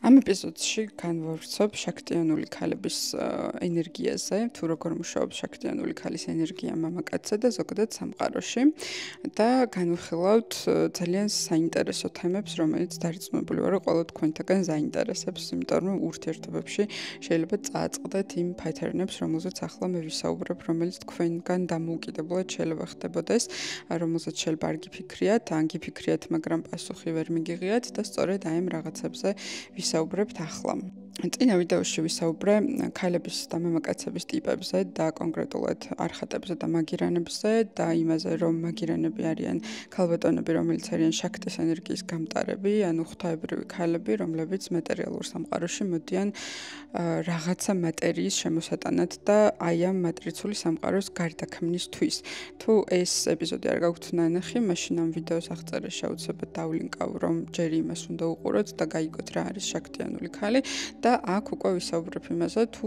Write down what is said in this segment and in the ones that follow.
ამ ეპიზოდში განვავრცობ შაქტიანული ქალების ენერგიაზე, თუ როგორ მუშაობს შაქტიანული ქალის ენერგია მამაკაცსა და ზოგადად სამყაროში და განვიხილავთ ძალიან საინტერესო თემებს, რომელიც დარწმუნებული ვარ, ყველა თქვენთაგან заინტერესებს, იმიტომ რომ ურთიერთობებში შეიძლება წააწყდეთ იმ pattern-ებს, რომელზეც ახლა მე ვისაუბრებ, რომელიც თქვენგან დამოუკიდებლად შეიძლება ხდებოდეს, რომელზეც შეიძლება არ გიფიქრიათ, ან გიფიქრიათ, მაგრამ პასუხი ვერ მიგიღიათ და სწორედ აი ამ რაღაცებზე ვისაუბრებთ ახლა. წინა ვიდეოში ვისაუბრე ქალების და მამაკაცების ტიპებზე და კონკრეტულად არხატებზე და მაგირანებზე და იმაზე, რომ მაგირანები არიან ქალბატონები, რომელიც არიან შაქტის ენერგიის გამტარები, ანუ ღვთაებრივი ქალები, რომლებიც მატერიალურ სამყაროში მოდიან რაღაცა მატერიის შემოსატანად და აი ამ მატრიცული სამყაროს გარდაქმნისთვის. თუ ეს ეპიზოდი არ გაქვთ ნანახი, მაშინ ამ ვიდეოს აღწერაში აუცილებლად დავლინკავ, რომ ჯერ იმას უნდა უყუროთ და გაიგოთ რა არის შაქტიანული ქალი. და აქ უკვე ვისაუბრებ იმაზე, თუ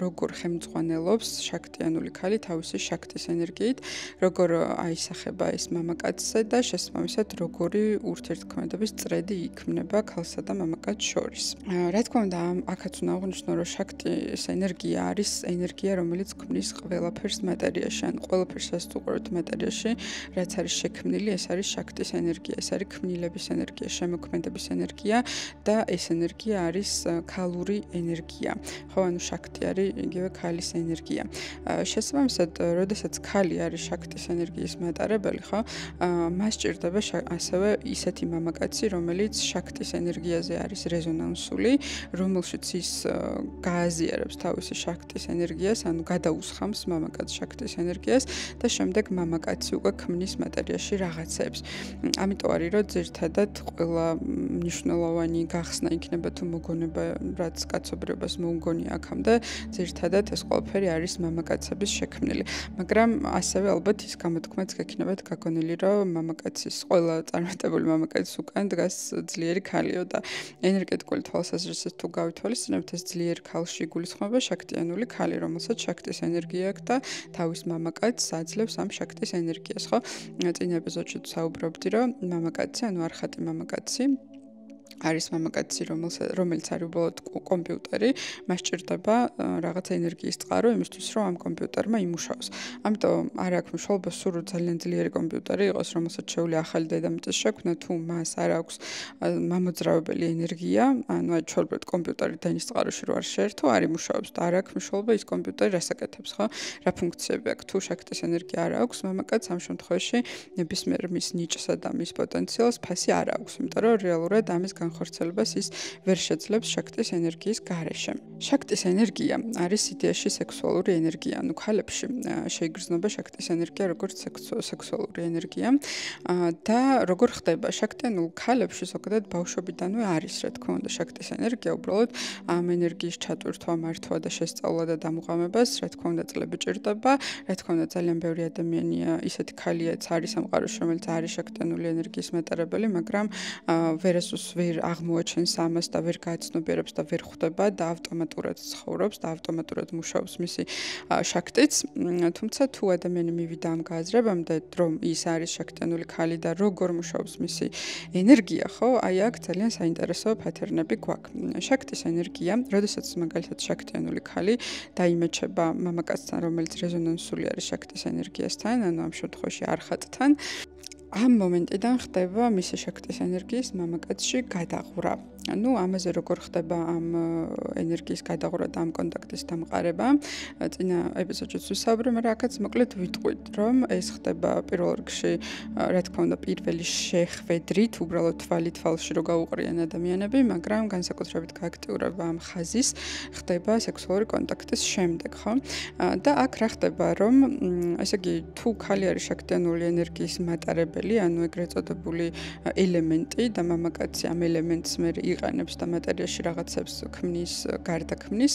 როგორ ხელმძღვანელობს შაქტიანული ქალი თავისი შაქტის ენერგიით, როგორ აისახება ეს მამაკაცზე და შესაბამისად როგორი ურთიერთქმედების წრედი იქმნება ქალსა და მამაკაცს შორის. რა თქმა უნდა, აქაც უნდა აღვნიშნო, რომ შაქტის ენერგია არის ენერგია, რომელიც ქმნის ყველაფერს მატერიაში, ან ყველაფერს რაც უყურებთ მატერიაში, რაც არის შექმნილი, ეს არის შაქტის ენერგია, ეს არის ქმნილების ენერგია, შემოქმედების ენერგია და ეს ენერგია არის ქალური ენერგია. ხო, ანუ შაქტი არის იგივე ქალის ენერგია. შესაბამისად, როდესაც ქალი არის შაქტის ენერგიის მატარებელი, ხო, მას სჭირდება ასევე ისეთი მამაკაცი, რომელიც შაქტის ენერგიაზე არის რეზონანსული, რომელშიც ის გააზიარებს თავისი შაქტის ენერგიას, ანუ გადაუსხამს მამაკაცს შაქტის ენერგიას და შემდეგ მამაკაცი უკვე ქმნის მატერიაში რაღაცებს. ამიტომ არის, რომ ძირითადად ყველა მნიშვნელოვანი გახსნა იქნება თუ მოგონება, რაც კაცობრიობას მოუგონია აქამდე, ძირითადად ეს ყველაფერი არის მამაკაცების შექმნილი. მაგრამ ასევე ალბათ ის გამოთქმაც გექნებათ გაგონილი, რომ მამაკაცის ყველა წარმატებული მამაკაცის უკან დგას ძლიერი ქალიო და ენერგეტიკული თვალსაზრისით თუ გავითვალისწინებთ, ეს ძლიერ ქალში იგულისხმება შაქტიანული ქალი, რომელსაც შაქტის ენერგია აქვს და თავის მამაკაცს აძლევს ამ შაქტის ენერგიას, ხო? წინა ეპიზოდში საუბრობდი, რომ მამაკაცი, ანუ არხატი მამაკაცი არის მამაკაცი, რომელიც არის უბრალოდ კომპიუტერი, მას სჭირდება რაღაცა ენერგიის წყარო იმისთვის, რომ ამ კომპიუტერმა იმუშაოს. ამიტომ არ აქვს მნიშვნელობა სულ ძალიან ძლიერი კომპიუტერი იყოს, რომელსაც შეუძლია ახალი დედამიწის შექმნა, თუ მას არ აქვს მამოძრავებელი ენერგია, ანუ აი ჩვეულებრივ კომპიუტერი დენის წყაროში რო არ შეერთო, არ იმუშაობს და არ აქვს მნიშვნელობა ის კომპიუტერი რას აკეთებს, ხო? რა ფუნქციები აქვს? თუ შაქტის ენერგია არ აქვს მამაკაცს, ამ შემთხვევაში ნებისმიერ მის ნიჭსა და მის პოტენციალს ფასი არ აქვს, იმიტომ რომ რეალურად ამის განხორციელებას ის ვერ შეძლებს შაქტის ენერგიის გარეშე. შაქტის ენერგია არის იდეაში სექსუალური ენერგია, ანუ ქალებში შეიგრძნობა შაქტის ენერგია როგორც სექსუალური ენერგია და როგორ ხდება შაქტიანულ ქალებში ზოგადად ბავშვობიდანვე არის, რა თქმა უნდა, შაქტის ენერგია, უბრალოდ ამ ენერგიის ჩატვირთვა, მართვა და შესწავლა და დამუღამებას, რა თქმა უნდა, წლები ჭირდება, რა თქმა უნდა, ძალიან ბევრი ადამიანია, ისეთი ქალიაც არის სამყაროში, რომელიც არის შაქტიანული ენერგიის მატარებელი, მაგრამ ვერასდროს ვერ აღმოაჩენს ამას და ვერ გააცნობიერებს და ვერ ხვდება და ავტომატურად ცხოვრობს და ავტომატურად მუშაობს მისი შაქტიც. თუმცა თუ ადამიანი მივიდა ამ გააზრებამდე, რომ ის არის შაქტიანული ქალი და როგორ მუშაობს მისი ენერგია, ხო, აი აქ ძალიან საინტერესო pattern-ები გვაქვს. შაქტის ენერგია, როდესაც მაგალითად შაქტიანული ქალი დაიმეჩება მამაკაცთან, რომელიც რეზონანსული არის შაქტის ენერგიასთან, ანუ ამ შემთხვევაში არხატთან, ამ მომენტიდან ხდება მისი შაქტის ენერგიის მამაკაცში გადაღვრა. ანუ ამაზე როგორ ხდება ამ ენერგიის გადაღვრა და ამ კონტაქტის დამყარება. წინა ეპიზოდშიც ვისაუბრე, მაგრამ აქაც მოკლედ ვიტყვით, რომ ეს ხდება პირველ რიგში, რა თქმა უნდა, პირველი შეხვედრით, უბრალოდ თვალში რო გაუყრიან ადამიანები, მაგრამ განსაკუთრებით გააქტიურება ამ ხაზის ხდება სექსუალური კონტაქტის შემდეგ, ხო? და აქ რა ხდება, რომ ესე იგი, თუ ქალი არის შაქტიანული ენერგიის მატარებელი, ანუ ეგრეთ წოდებული ელემენტი და მამაკაცი ამ ელემენტს მე იყენებს და მატერიაში რაღაცებს ქმნის, გარდაქმნის.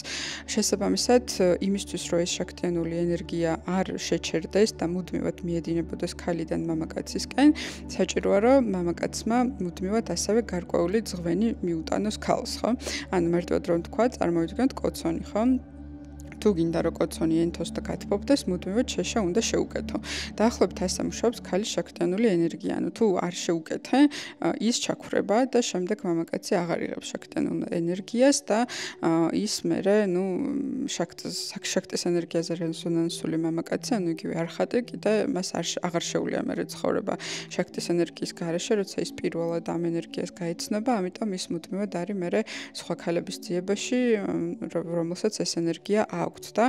შესაბამისად, იმისთვის, რომ ეს შაქტიანული ენერგია არ შეჩერდეს და მუდმივად მიედინებოდეს ქალიდან მამაკაცისკენ, საჭიროა, რომ მამაკაცმა მუდმივად ასევე გარკვეული ძღვენი მიუტანოს ქალს, ხო? ანუ მარტივად რომ თქვა, წარმოვიდგინოთ კოცონი, ხო? თუ გინდა რომ კოცონი ენთოს და გათბობდეს, მუდმივად შეშა უნდა შეუკეთო. დაახლოებით ასე მუშაობს ქალის შაქტიანული ენერგია. ანუ თუ არ შეუკეთე, ის ჩაქვრება და შემდეგ მამაკაცი აღარ იღებს შაქტიანულ ენერგიას და ის მერე, შაქტის ენერგიაზე რეზონანსული მამაკაცი, ანუ იგივე არხატი, კიდე მას აღარ შეუძლია მერე ცხოვრება შაქტის ენერგიის გარეშე, როცა ის პირველად ამ ენერგიას გაეცნობა, ამიტომ ის მუდმივად არის მერე სხვა ქალების ძიებაში, რომელსაც ეს ენერგია აქვთ და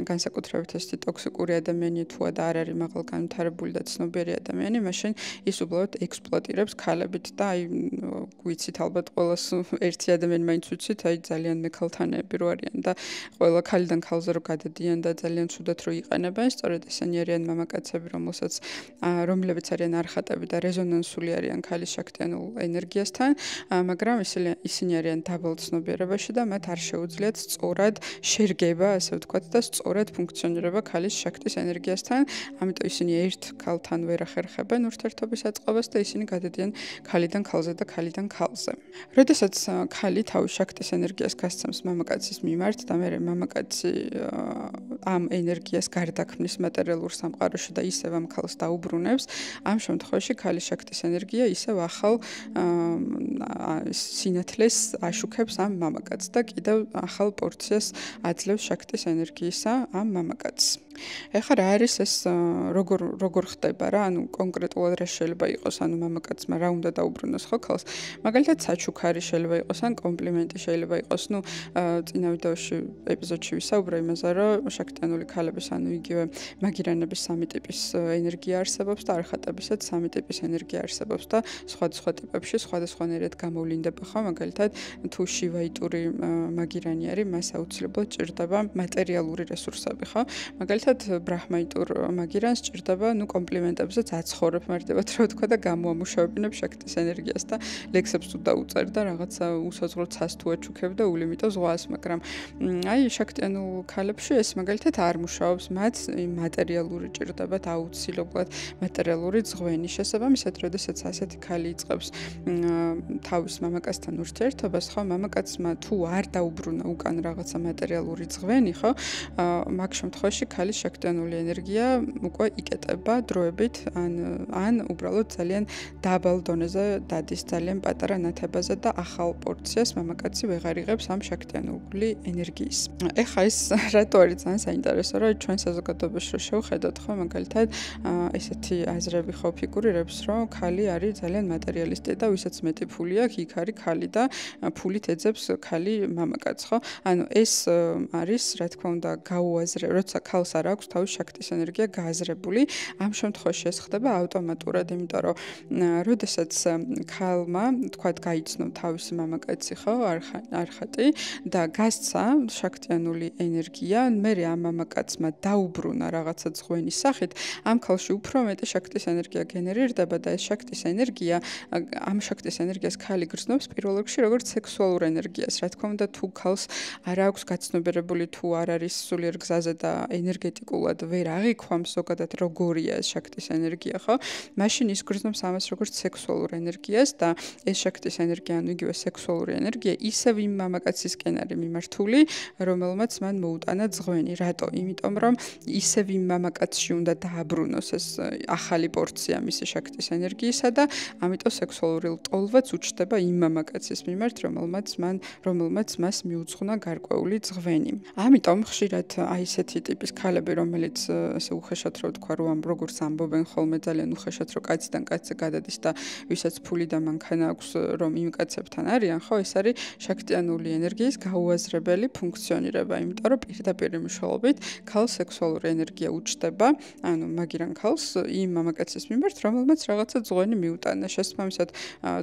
განსაკუთრებით ესეთი ტოქსიკური ადამიანი თუ არ არის მაღალ განვითარებული და ცნობიერი ადამიანი, მაშინ ის უბრალოდ ექსპლუატირებს ქალებით და ვიცით ალბათ ყველას ერთი ადამიანი მაინც ვიცით, ძალიან მექალთანები რო არიან და ყველა ქალიდან ქალზე რო გადადიან და ძალიან ცუდად რო იყენებენ, სწორედ ესენი არიან მამაკაცები, რომლებიც არიან არხატები და რეზონანსული არიან ქალის შაქტიანულ ენერგიასთან, მაგრამ ისინი არიან დაბალ ცნობიერებაში და მათ არ შეუძლიათ სწორად შერგება, ასე ვთქვათ, და სწორად ფუნქციონირება ქალის შაქტის ენერგიასთან, ამიტომ ისინი ერთ ქალთან ვერ ახერხებენ ურთიერთობის აწყობას და ისინი გადადიან ქალიდან ქალზე და ქალიდან ქალზე. როდესაც ქალი თავის შაქტის ენერგიას გასცემს მამაკაცის მიმართ და მე მამაკაცი ამ ენერგიას გარდაქმნის მატერიალურ სამყაროში და ისევ ამ ქალს დაუბრუნებს, ამ შემთხვევაში ქალის შაქტის ენერგია ისევ ახალ სინათლეს აშუქებს ამ მამაკაცს და კიდევ ახალ პორციას აძლევს შაქტის ენერგიისა ამ მამაკაცს. ეხლა რა არის ეს როგორ ხდება რა, ანუ კონკრეტულად რა შეიძლება იყოს, ანუ მამაკაცმა რა უნდა დაუბრუნოს ხო ქალს. მაგალითად საჩუქარი შეიძლება იყოს, ან კომპლიმენტი შეიძლება იყოს, წინა ვიდეოში ეპიზოდში ვისაუბრე იმაზე, რომ შაქტიანული ქალების, ანუ იგივე მაგირანების სამი ტიპის ენერგია არსებობს და არხატებისაც სამი ტიპის ენერგია არსებობს და სხვადასხვა ტიპებში სხვადასხვანაირად გამოვლინდება ხო, მაგალითად თუ შივაიტური მაგირანი არის, მას აუცილებლად ჭირდება მატერიალური რესურსები ხო, მაგალითად ბრაჰმაიტურ მაგირანს ჭირდება, კომპლიმენტებზეც აცხოვრებ მარტივად რა ვთქვა და გამოამუშავებინებ შაქტის ენერგიას და ლექსებს თუ დაუწერ და რაღაცა უსაზღრო ცას თუ აჩუქებ და ულიმიტო ზღვას, მაგრამ აი შაქტიანულ ქალებში ეს მაგალითად არ მუშაობს, მათ მატერიალური ჭირდებათ აუცილებლად მატერიალური ზღვენი. შესაბამისად, როდესაც ასეთი ქალი იწყებს თავის მამაკაცთან ურთიერთობას, ხო, მამაკაცმა თუ არ დაუბრუნა უკან რაღაცა მატერიალური ზღვენი, ხო, მაგ შემთხვევაში ქალის შაქტიანული ენერგია უკვე იკეტება დროებით, ან უბრალოდ ძალიან დაბალ დონეზე დადის, ძალიან პატარა ნათებაზე და ახალ პორციას მამაკაცი ვეღარ იღებს ამ შაქტიანული ენერგიის. ეხლა ეს რატო არის ძალიან საინტერესო, რომ ჩვენ საზოგადოებაში რო შევხედოთ, ხო, მაგალითად ესეთი აზრები ხო ფიგურირებს, რომ ქალი არის ძალიან მატერიალისტი და ვისაც მეტი ფული აქვს, იქ არის ქალი და ფულით ეძებს ქალი მამაკაცს, ხო? ანუ ეს არის, რა თქმა უნდა, გაუაზრე, როცა ქალს არ აქვს თავის შაქტის ენერგია გააზრებული, ამ შემთხვევაში ეს ხდება ავტომატურად, იმიტომ რომ როდესაც ქალმა, თქვათ, გაიცნო თავისი მამაკაცი, ხო, არხატი და გასცა შაქტიანული ენერგია, მერე ამ მამაკაცმა დაუბრუნა რაღაცა ზღვენის სახით, ამ ქალში უფრო მეტი შაქტის ენერგია გენერირდება და ეს შაქტის ენერგია, ამ შაქტის ენერგიას ქალი გრძნობს პირველ რიგში როგორც სექსუალურ ენერგიას, რა თქმა უნდა, თუ ქალს არ აქვს გაცნობიერებული, თუ არ არის სულიერ გზაზე და ენერგეტიკულად ვერ აღიქვამს ზოგადად როგორია ეს შაქტის ენერგია, ხო? მაშინ ის გრძნობს ამას როგორც სექსუალურ ენერგიას და ეს შაქტის ენერგია, ანუ იგივე სექსუალური ენერგია, ისევ იმ მამაკაცისკენ არის მიმართული, რომელმაც მან მოუტანა ზღვენი. რატო? იმიტომ რომ ისევ იმ მამაკაცში უნდა დააბრუნოს ეს ახალი პორცია მისი შაქტის ენერგიისა და ამიტომ სექსუალური ლტოლვაც უჩნდება იმ მამაკაცის მიმართ, რომელმაც მას მიუძღვნა გარკვეული ზღვენი. ამიტომ ხშირად აი ესეთი ტიპის ქალები, რომელიც ესე უხეშად რო ვთქვა, რომ როგორც ამბობენ ხოლმე ძალიან უხეშად რო კაციდან კაცზე გადადის და ვისაც ფული და მანქანა აქვს, რომ იმ კაცებთან არიან, ხო, ეს არის შაქტიანული ენერგიის გაუაზრებელი ფუნქციონირება, იმიტომ რომ პირდაპირ მნიშვნელობით ქალს სექსუალური ენერგია უჩნდება, ანუ მაგირან ქალს იმ მამაკაცის მიმართ, რომელმაც რაღაცა ზღვენი მიუტანა. შესაბამისად,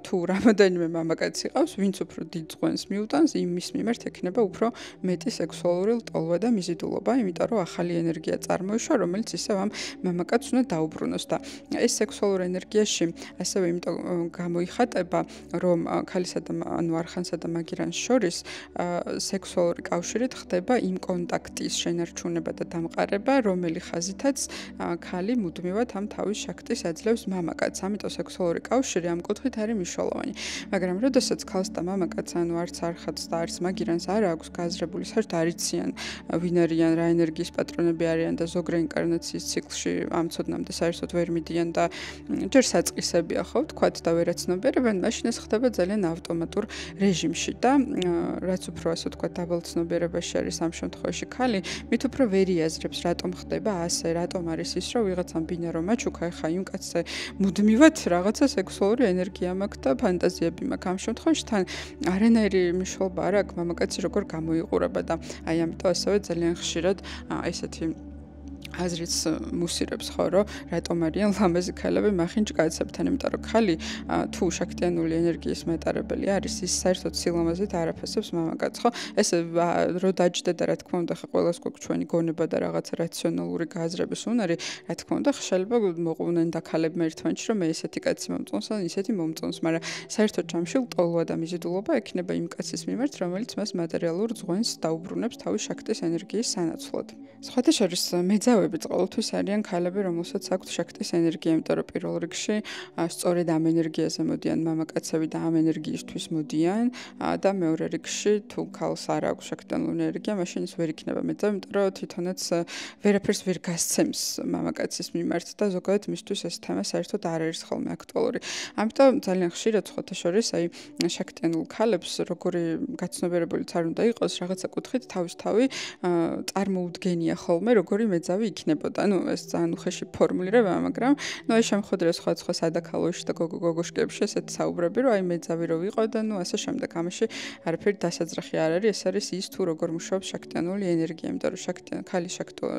თუ რამოდენიმე მამაკაცი ყავს, ვინც უფრო დიდ ზღვენს მიუტანს, იმის მიმართ ექნება უფრო მეტი სექსუალური ლტოლვა და მიზიდულობა, იმიტომ რომ ახალი ენერგია წარმოიშვა, რომელიც ისევ ამ მამაკაცს უნდა დაუბრუნოს და ეს სექსუალურ ენერგიაში ასევე იმიტომ გამოიხატება, რომ ქალისა და ანუ არხანსა და მაგირანს შორის სექსუალური კავშირით ხდება იმ კონტაქტის შენარჩუნება და დამყარება, რომელი ხაზითაც ქალი მუდმივად ამ თავის შაქტის აძლევს მამაკაცს. ამიტომ სექსუალური კავშირი ამ კუთხით არის მნიშვნელოვანი. მაგრამ როდესაც ქალს და მამაკაცს ანუ არც არხათს და არც მაგირანს არ აქვს გააზრებული, საერთოდ არ იციან ვინ არიან, რა ენერგიის პატრონები არიან და ზოგ რეინკარნაციის ციკლში ამ ცოდნამდე საერთოდ ვერ მიდიან და ჯერ საწყისებია ხო ვთქვათ და ვერაცნობიერებენ, მაშინ ეს ხდება ძალიან ავტომატურ რეჟიმში და რაც უფრო ასე ვთქვათ დაბალცნობიერებაში არის ამ შემთხვევაში ქალი, მით უფრო ვერ იაზრებს რატომ ხდება ასე, რატომ არის ის, რომ ვიღაცამ ბინა რომ აჩუქა, ეხა იმ კაცზე მუდმივად რაღაცა სექსუალური ენერგია მაქვს და ფანტაზიები მაქვს. ამ შემთხვევაში თან არანაირი მნიშვნელობა არ აქვს მამაკაცი როგორ გამოიყურება და აი ამიტომ ასევე ძალიან ხშირად ესეთი აზრიც მუსირებს ხო რომ რატომ არიან ლამაზი ქალები მახინჯ კაცებთან, იმიტომ რომ ქალი თუ შაქტიანული ენერგიის მეტარებელი არის, ის საერთოდ სილამაზით არ აფასებს მამაკაცს, ხო? ეს რო დაჯდა რა თქმა უნდა, ხა ყველას გვაქვს ჩვენი გონება და რაღაცა რაციონალური გააზრების უნარი, რა თქმა უნდა, შეიძლება მოყვნენ და ქალებმა ერთმანეთში რომ მე ესეთი კაცი მომწონს ან ისეთი მომწონს, მაგრამ საერთოდ ჯამში ლტოლვა და მიზიდულობა ექნება იმ კაცის მიმართ, რომელიც მას მატერიალურ ზღვენს დაუბრუნებს თავის შაქტის ენერგიის სანაცვლოდ. სხვათა შორის მეძავებიც ყოველთვის არიან ქალები, რომელსაც აქვთ შაქტის ენერგია, იმიტომ რომ პირველ რიგში სწორედ ამ ენერგიაზე მოდიან მამაკაცები და ამ ენერგიისთვის მოდიან და მეორე რიგში თუ ქალს არ აქვს შაქტიანული ენერგია, მაშინ ის ვერ იქნება მეძავი, იმიტომ რომ თვითონაც ვერაფერს ვერ გასცემს მამაკაცის მიმართ და ზოგადად მისთვის ეს თემა საერთოდ არ არის ხოლმე აქტუალური. ამიტომ ძალიან ხშირად სხვათა შორის აი შაქტიანულ ქალებს როგორი გაცნობიერებულიც არ უნდა იყოს, რაღაცა კუთხით თავისთავი წარმოუდგენია ხოლმე როგორი მეძავი იქნებოდა. ანუ ეს ძალიან უხეში ფორმულირება, მაგრამ ნუ აი შემოხვედრა სხვა სადაქალოში და გოგოშკებში ესეთ საუბრები, რომ აი მეძავი რო ვიყო და ნუ ასე შემდეგ. ამაში არაფერი დასაძრახი არ არის, ეს არის ის თუ როგორ მუშაობს შაქტიანული ენერგია, იმიტომ რომ ქალი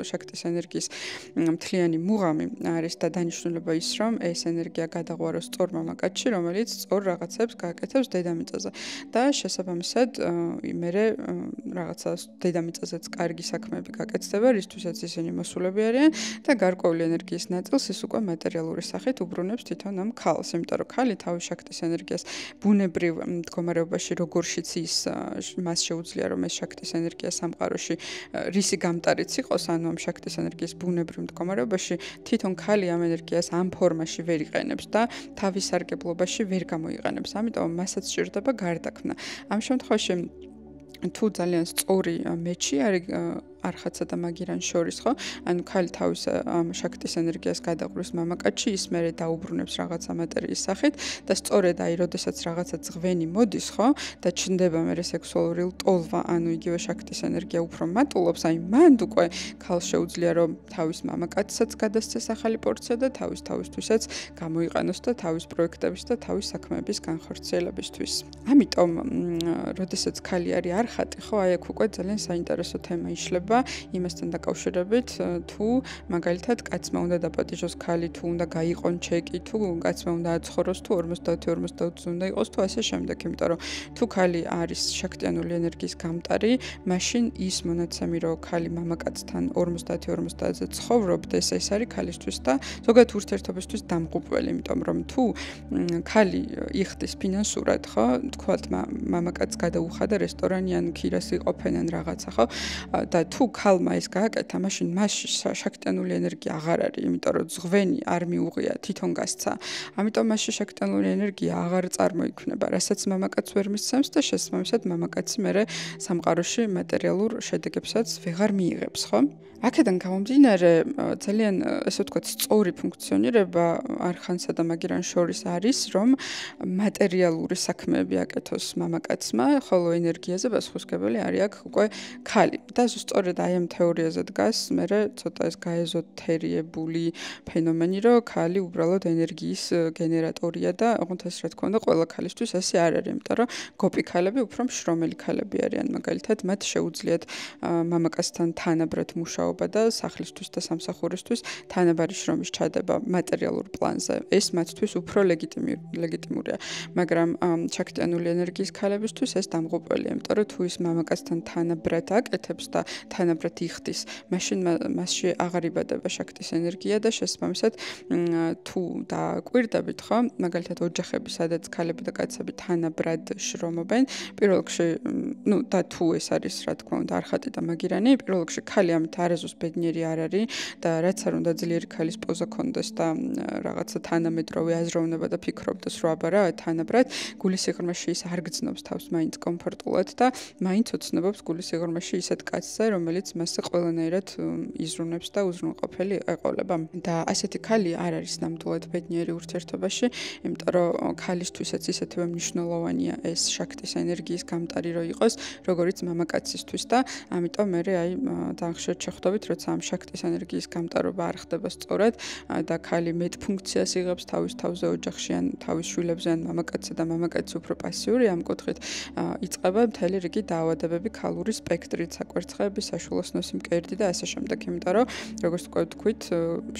შაქტის ენერგიის მთლიანი მუღამი არის და დანიშნულება ის, რომ ეს ენერგია გადაღვაროს სწორ მამაკაცში, რომელიც სწორ რაღაცებს გააკეთებს დედამიწაზე. და შესაბამისად, მერე რაღაცა დედამიწაზეც კარგი საქმეები გაკეთდება, რისთვისაც ისინი მოსულები არიან და გარკვეული ენერგიის ნაწილს ის უკვე მატერიალური სახით უბრუნებს თვითონ ამ ქალს, იმიტომ რომ ქალი თავის შაქტის ენერგიას ბუნებრივ მდგომარეობაში როგორშიც ის მას შეუძლია რომ ეს შაქტის ენერგია სამყაროში რისი გამტარიც იყოს, ანუ ამ შაქტის ენერგიის ბუნებრივ მდგომარეობაში თვითონ ქალი ამ ენერგიას ამ ფორმაში ვერ იყენებს და თავის სარგებლობაში ვერ გამოიყენებს. ამიტომ მასაც სჭირდება გარდაქმნა. ამ შემთხვევაში თუ ძალიან სწორი მეჩი არის არხათსა და მაგირანს შორის, ხო? ანუ ქალი თავის ამ შაქტის ენერგიას გადაყრის მამაკაცში, ის მერე დაუბრუნებს რაღაცა მატერიის სახით და სწორედ აი, როდესაც რაღაცა ძღვენი მოდის, ხო? და ჩნდება მერე სექსუალური ლტოლვა, ანუ იგივე შაქტის ენერგია უფრო მატულობს, აი, მანდ უკვე ქალს შეუძლია რომ თავის მამაკაცსაც გადასცეს ახალი პორცია და თავისთვისაც გამოიყენოს და თავის პროექტების და თავის საქმეების განხორციელებისთვის. ამიტომ, როდესაც ქალი არის არხატი, ხო, აი აქ უკვე ძალიან საინტერესო თემა იშლება იმასთან დაკავშირებით, თუ მაგალითად კაცმა უნდა დაპატიჟოს ქალი, თუ უნდა გაიყონ ჩეკი, თუ კაცმა უნდა აცხოვროს, თუ 50-50 უნდა იყოს, თუ ასე შემდეგ, იმიტომ რომ თუ ქალი არის შაქტიანული ენერგიის გამტარი, მაშინ ის მონაცემი, რომ ქალი მამაკაცთან 50-50-ზე ცხოვრობდეს, ეს არის ქალისთვის და ზოგადად ურთიერთობისთვის დამღუპველი, იმიტომ რომ თუ ქალი იხდის ფინანსურად, ხო, თქვათ მამაკაცს გადაუხადა რესტორანი ან ქირას იყოფენ ან რაღაცა, ხო? და თუ ქალმა ეს გააკეთა, მაშინ მასში შაქტიანული ენერგია აღარ არის, იმიტომ რომ ზღვენი არ მიუღია, თვითონ გასცა. ამიტომ მასში შაქტიანული ენერგია აღარ წარმოიქმნება, რასაც მამაკაც ვერ მისცემს და შესაბამისად მამაკაცი მერე სამყაროში მატერიალურ შედეგებსაც ვეღარ მიიღებს, ხო? აქედან გამომდინარე, ძალიან ესე ვთქვათ, სწორი ფუნქციონირება არხანსა და მაგირანს შორის არის, რომ მატერიალური საქმეები აკეთოს მამაკაცმა, ხოლო ენერგიაზე პასუხისმგებელი არის აქ უკვე ქალი. და სწორედ აი ამ თეორიაზე დგას, მერე ცოტა ეს გაეზოთერიებული ფენომენი, რომ ქალი უბრალოდ ენერგიის გენერატორია და ოღონდ ეს რა თქმა უნდა ყველა ქალისთვის ასე არ არის, იმიტომ რომ გოპი ქალები უფრო მშრომელი ქალები არიან, მაგალითად მათ შეუძლიათ მამაკაცთან თანაბრად მუშაობა და სახლისთვის და სამსახურისთვის თანაბარი შრომის ჩადება მატერიალურ პლანზე. ეს მათთვის უფრო ლეგიტიმურია, მაგრამ შაქტიანული ენერგიის ქალებისთვის ეს დამღუპველია, იმიტომ რომ თუ ის მამაკაცთან თანაბრად აკეთებს და თანაბრად იხდის, მაშინ მასში აღარ იბადება შაქტის ენერგია და შესაბამისად თუ დააკვირდებით, ხო, მაგალითად ოჯახები, სადაც ქალები და კაცები თანაბრად შრომობენ, პირველ რიგში, და თუ ეს არის, რა თქმა უნდა, არხატი და მაგირანი, პირველ რიგში ქალი ამით არასდროს ბედნიერი არ არის და რაც არ უნდა ძლიერი ქალის პოზა ქონდეს და რაღაცა თანამედროვე აზროვნება და ფიქრობდეს, რომ აბა რა, თანაბრად, გულის სიღრმეში ის არ გრძნობს თავს მაინც კომფორტულად და მაინც ოცნებობს გულის სიღრმეში ისეთ კაცზე, რომელიც მასზე ყველანაირად იზრუნებს და უზრუნველყოფელი ეყოლება. და ასეთი ქალი არ არის ნამდვილად ბედნიერი ურთიერთობაში, იმიტომ რომ ქალისთვისაც ისეთივე მნიშვნელოვანია ეს შაქტის ენერგიის გამტარი რო იყოს, როგორც მამაკაცისთვის და ამიტომ მე ძალიან ხშირად შეხვდებით, როცა ამ შაქტის ენერგიის გამტარობა არ ხდება სწორად და ქალი მეტ ფუნქციას იღებს თავის თავზე ოჯახში ან თავის შვილებზე ან მამაკაცზე და მამაკაცი უფრო პასიური, ამ კუთხით იწყება მთელი რიგი დაავადებები, ქალური სპექტრით, საკვერცხეები, საშვილოსნოსი მკერდი და ასე შემდეგ, იმიტომ რომ როგორც თქვით,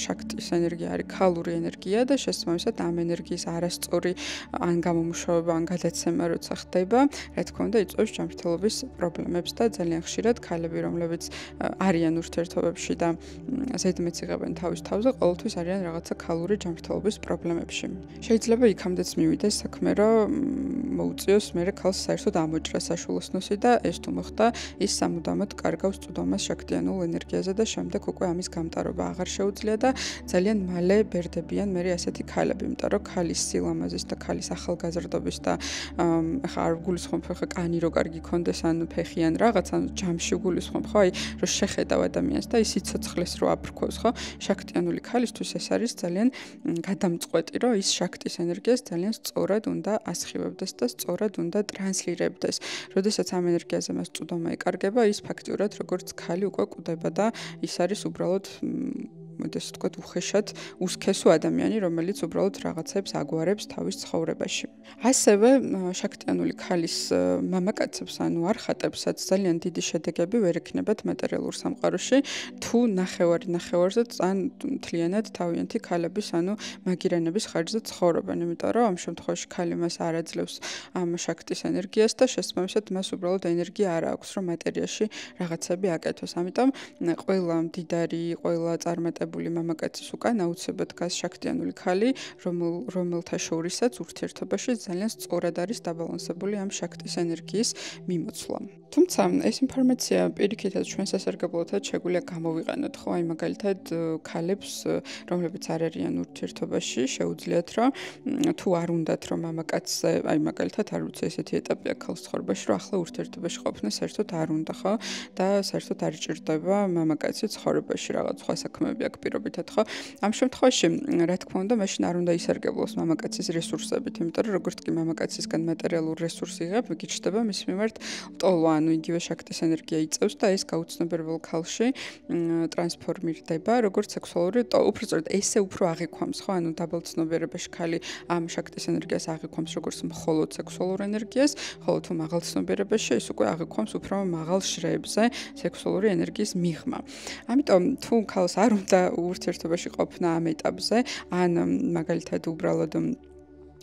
შაქტის ენერგია არის ქალური ენერგია და შესაბამისად ამ ენერგიის არასწორი ან გამომუშავება, ან გადაცემა როცა ხდება, რა თქმა უნდა, იწვევს ჯანმრთელობის პრობლემებს და ძალიან ხშირად ქალები, რომლებიც არიან ურთიერთობებში და ზედმეტს იღებენ თავის თავზე, ყოველთვის არიან რაღაცა ქალური ჯანმრთელობის პრობლემებში. შეიძლება იქამდეც მივიდეს საქმე, რომ მოუწიოს მერე ქალს საერთოდ ამოჭრა საშვილოსნოსი და ეს თუ მოხდა, ის სამუდამოდ კარგავს წვდომას შაქტიანულ ენერგიაზე და შემდეგ უკვე ამის გამტარობა აღარ შეუძლია და ძალიან მალე ბერდებიან მერე ასეთი ქალები, იმიტომ რომ ქალის სილამაზის და ქალის ახალგაზრდობის და ახლა არ გულისხმობ ხა კანი რო კარგი ქონდეს ან ფეხი ან რაღაც ან ჯამში გულისხმობ ხო, რომ შეხედავ ადამიანს და ის სიცოცხლეს რო აფრქვევს, ხო? შაქტიანული ქალისთვის ეს არის ძალიან გადამწყვეტი, რომ ის შაქტის ენერგიას ძალიან სწორად უნდა ასხივებდეს და სწორად უნდა ტრანსლირებდეს. როდესაც ამ ენერგიაზე მას წვდომა ეკარგება, ის ფაქტიურად როგორც ქალი უკვე კვდება და ის არის უბრალოდ ეს თქვათ უხეშად უსქესო ადამიანი, რომელიც უბრალოდ რაღაცებს აგვარებს თავის ცხოვრებაში. ასევე შაქტიანული ქალის მამაკაცებს, ანუ არხატებსაც ძალიან დიდი შედეგები ვერ ექნებათ მატერიალურ სამყაროში, თუ ნახევარზე ან მთლიანად თავიანთი ქალების, ანუ მაგირანების ხარჯზე ცხოვრობენ, იმიტომ რომ ამ შემთხვევაში ქალი მას არ აძლევს ამ შაქტის ენერგიას და შესაბამისად მას უბრალოდ ენერგია არ აქვს, რომ მატერიაში რაღაცები აკეთოს. ამიტომ ყველა მდიდარი, ყველა წარმატებული მამაკაცის უკან აუცილებლად დგას შაქტიანული ქალი, რომელთა შორისაც ურთიერთობაში ძალიან სწორად არის დაბალანსებული ამ შაქტის ენერგიის მიმოცვლა. თუმცა ეს ინფორმაცია პირიქითაც ჩვენ სასარგებლოთაც შეგვიძლია გამოვიყენოთ, ხო, აი მაგალითად ქალებს, რომლებიც არ არიან ურთიერთობაში, შეუძლიათ რომ თუ არ უნდათ რომ მამაკაცზე, აი მაგალითად არ ვიცი ესეთი ეტაპია ქალს ცხოვრებაში, რომ ახლა ურთიერთობაში ყოფნა საერთოდ არ უნდა, ხო? და საერთოდ არ ჭირდება მამაკაცი ცხოვრებაში, რაღაც სხვა საქმეები აქვს პირობითად, ხო? ამ შემთხვევაში, რა თქმა უნდა, მაშინ არ უნდა ისარგებლოს მამაკაცის რესურსებით, იმიტომ რომ როგორც კი მამაკაცისგან მატერიალურ რესურსს იღებ, გიჩნდება მის მიმართ ლტოლვა, ანუ იგივე შაქტის ენერგია იწევს და ეს გაუცნობიერებელ ქალში ტრანსფორმირდება, როგორც სექსუალური, უბრალოდ ესე უფრო აღიქვამს, ხო? ანუ დაბალცნობიერებაში ქალი ამ შაქტის ენერგიას აღიქვამს როგორც მხოლოდ სექსუალურ ენერგიას, ხოლო თუ მაღალცნობიერებაში ის უკვე აღიქვამს უფრო მაღალ შრეებზე სექსუალური ენერგიის მიღმა. ამიტომ თუ ქალს არ უნდა ურთიერთობაში ყოფნა ამ ეტაპზე, ან მაგალითად უბრალოდ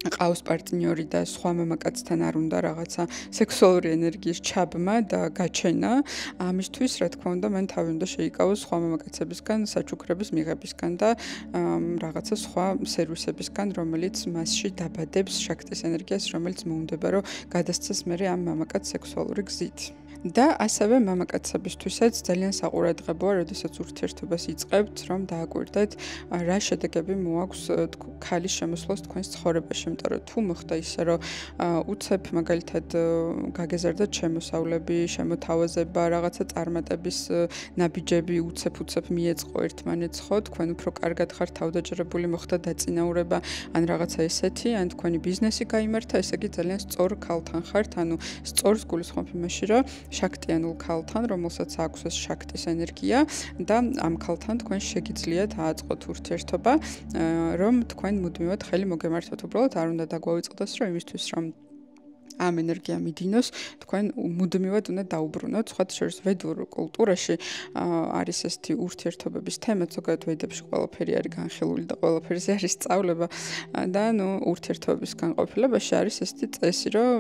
ყავს პარტნიორი და სხვა მამაკაცთან არ უნდა რაღაცა სექსუალური ენერგიის ჩაბმა და გაჩენა, ამისთვის რა თქმა უნდა მან თავი უნდა შეიკავოს სხვა მამაკაცებისგან საჩუქრების მიღებისგან და რაღაცა სხვა სერვისებისგან, რომელიც მასში დაბადებს შაქტის ენერგიას, რომელიც მოუნდება რომ გადასცეს მერე ამ მამაკაც სექსუალური გზით. და ასევე მამაკაცებისთვისაც ძალიან საყურადღებოა, როდესაც ურთიერთობას იწყებთ, რომ დააკვირდეთ, რა შედეგები მოაქვს ქალის შემოსვლას თქვენს ცხოვრებაში, იმიტომ რომ თუ მოხდა ისე, რომ უცებ მაგალითად გაგეზარდათ შემოსავლები, შემოთავაზება, რაღაცა წარმატების ნაბიჯები უცებ მიეწყო ერთმანეთს, ხო, თქვენ უფრო კარგად ხართ თავდაჯერებული, მოხდა დაწინაურება, ან რაღაცა ესეთი, ან თქვენი ბიზნესი გაიმართა, ესე იგი ძალიან სწორ ქალთან ხართ, ანუ სწორს გულისხმობ იმაში, რომ შაქტიანულ ქალთან, რომელსაც აქვს ეს შაქტის ენერგია და ამ ქალთან თქვენ შეგიძლიათ აწყოთ ურთიერთობა, რომ თქვენ მუდმივად ხელი მოგემართოთ, უბრალოდ არ უნდა დაგვაუწყდეს, რომ იმისთვის რომ ამ ენერგია მიდინოს, თქვენ მუდმივად უნდა დაუბრუნოთ. სხვათა შორის ვედურ კულტურაში არის ესეთი ურთიერთობების თემა, ზოგადად ვედებში ყველაფერი არის განხილული და ყველაფერზე არის სწავლება და ურთიერთობების განყოფილებაში არის ესეთი წესი, რომ